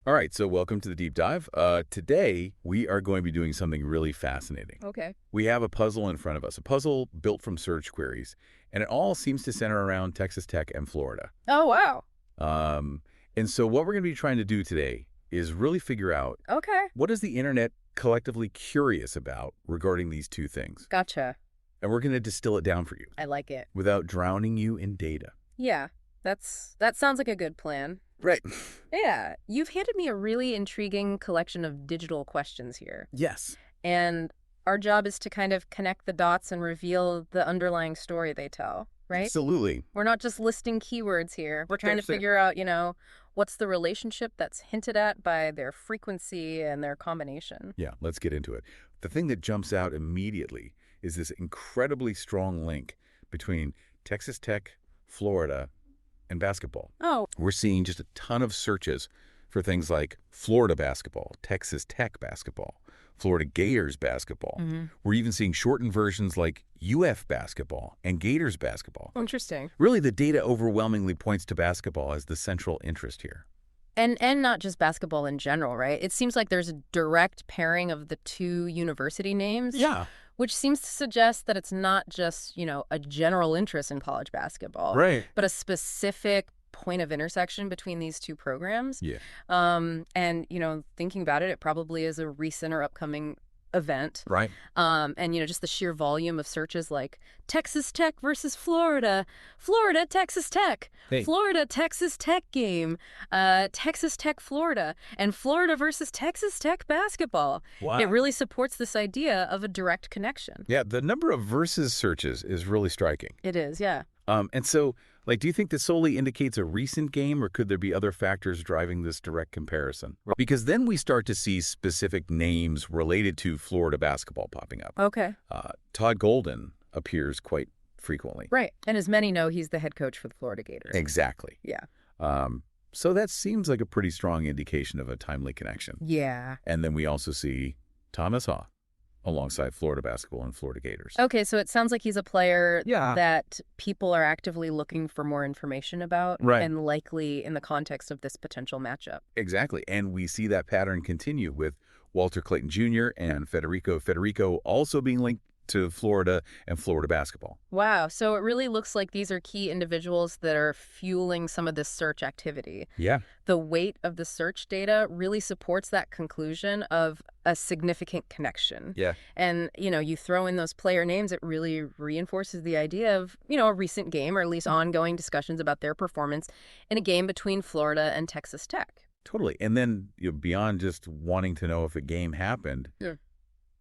All right, so welcome to the deep dive. Today, we are going to be doing something really fascinating. Okay. We have a puzzle in front of us, a puzzle built from search queries, and it all seems to center around Texas Tech and Florida. Oh, wow. Um, and so what we're going to be trying to do today is really figure out Okay. what is the internet collectively curious about regarding these two things. Gotcha. And we're going to distill it down for you I like it. without drowning you in data. Yeah, that sounds like a good plan. Right. Yeah, you've handed me a really intriguing collection of digital questions here. Yes. And our job is to kind of connect the dots and reveal the underlying story they tell, right? Absolutely. We're not just listing keywords here. We're trying to That's it. figure out, what's the relationship that's hinted at by their frequency and their combination. Yeah, let's get into it. The thing that jumps out immediately is this incredibly strong link between Texas Tech, Florida, and basketball. Oh, We're seeing just a ton of searches for things like Florida basketball, Texas Tech basketball, Florida Gators basketball. We're even seeing shortened versions like UF basketball and Gators basketball. interesting. Really, the data overwhelmingly points to basketball as the central interest here. And not just basketball in general, right? It seems like there's a direct pairing of the two university names. Yeah. Which seems to suggest that it's not just, a general interest in college basketball. Right. But a specific point of intersection between these two programs. Yeah. And, thinking about it, it probably is a recent or upcoming event. Right. And, just the sheer volume of searches like Texas Tech versus Florida, Florida, Texas Tech, Hey. Florida, Texas Tech game, Texas Tech, Florida, and Florida versus Texas Tech basketball. Wow. It really supports this idea of a direct connection. Yeah, the number of versus searches is really striking. It is, yeah. And so, do you think this solely indicates a recent game, or could there be other factors driving this direct comparison? Because then we start to see specific names related to Florida basketball popping up. Okay. Todd Golden appears quite frequently. Right. And as many know, he's the head coach for the Florida Gators. Exactly. Yeah. So that seems like a pretty strong indication of a timely connection. Yeah. And then we also see Thomas Haw alongside Florida basketball and Florida Gators. Okay, so it sounds like he's a player Yeah. that people are actively looking for more information about. Right. And likely in the context of this potential matchup. Exactly. And we see that pattern continue with Walter Clayton Jr. and Federico also being linked to Florida and Florida basketball. Wow. So it really looks like these are key individuals that are fueling some of this search activity. Yeah. The weight of the search data really supports that conclusion of a significant connection. Yeah. And, you throw in those player names, it really reinforces the idea of, a recent game or at least ongoing discussions about their performance in a game between Florida and Texas Tech. Totally. And then beyond just wanting to know if a game happened, Yeah.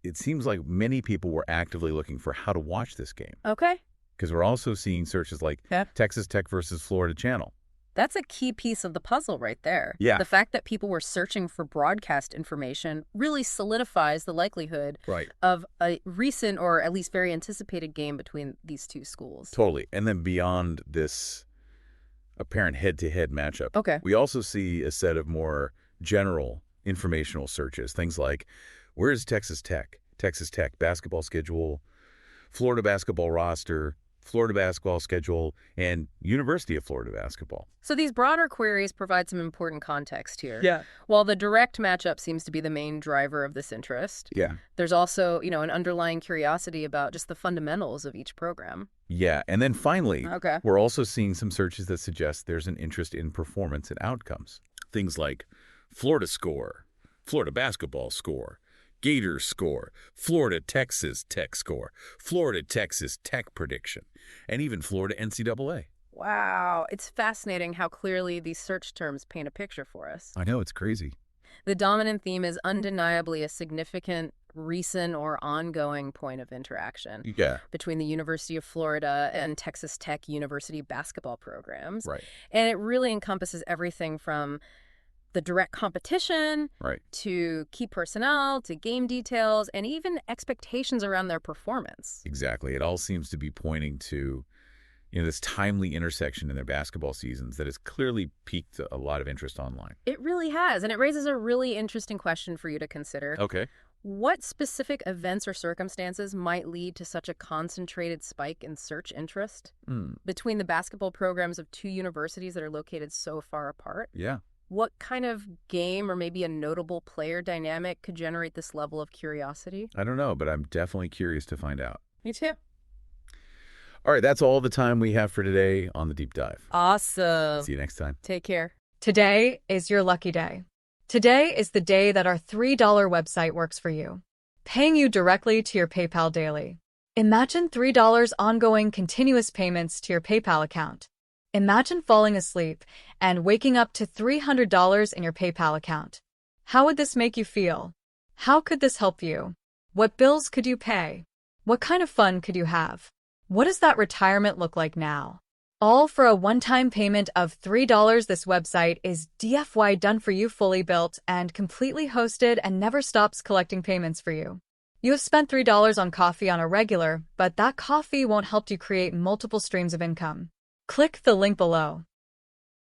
it seems like many people were actively looking for how to watch this game. Okay. Because we're also seeing searches like Yeah. Texas Tech versus Florida Channel. That's a key piece of the puzzle right there. Yeah. The fact that people were searching for broadcast information really solidifies the likelihood Right. of a recent or at least very anticipated game between these two schools. Totally. And then beyond this apparent head-to-head matchup, Okay. we also see a set of more general informational searches. Things like, where is Texas Tech? Texas Tech basketball schedule, Florida basketball roster, Florida basketball schedule, and University of Florida basketball. So these broader queries provide some important context here. Yeah. While the direct matchup seems to be the main driver of this interest, Yeah. there's also, an underlying curiosity about just the fundamentals of each program. Yeah. And then finally, Okay. we're also seeing some searches that suggest there's an interest in performance and outcomes. Things like Florida score, Florida basketball score, Gators score, Florida Texas Tech score, Florida Texas Tech prediction, and even Florida NCAA. Wow. It's fascinating how clearly these search terms paint a picture for us. I know, it's crazy. The dominant theme is undeniably a significant recent or ongoing point of interaction Yeah. between the University of Florida and Texas Tech University basketball programs. Right. And it really encompasses everything from the direct competition Right. to key personnel to game details and even expectations around their performance. Exactly. It all seems to be pointing to, this timely intersection in their basketball seasons that has clearly piqued a lot of interest online. It really has, and it raises a really interesting question for you to consider. Okay. What specific events or circumstances might lead to such a concentrated spike in search interest between the basketball programs of two universities that are located so far apart? Yeah. What kind of game or maybe a notable player dynamic could generate this level of curiosity? I don't know, but I'm definitely curious to find out. Me too. All right, that's all the time we have for today on the Deep Dive. Awesome. See you next time. Take care. Today is your lucky day. Today is the day that our $3 website works for you, paying you directly to your PayPal daily. Imagine $3 ongoing continuous payments to your PayPal account. Imagine falling asleep and waking up to $300 in your PayPal account. How would this make you feel? How could this help you? What bills could you pay? What kind of fun could you have? What does that retirement look like now? All for a one-time payment of $3. This website is DFY done for you, fully built and completely hosted, and never stops collecting payments for you. You have spent $3 on coffee on a regular, but that coffee won't help you create multiple streams of income. Click the link below.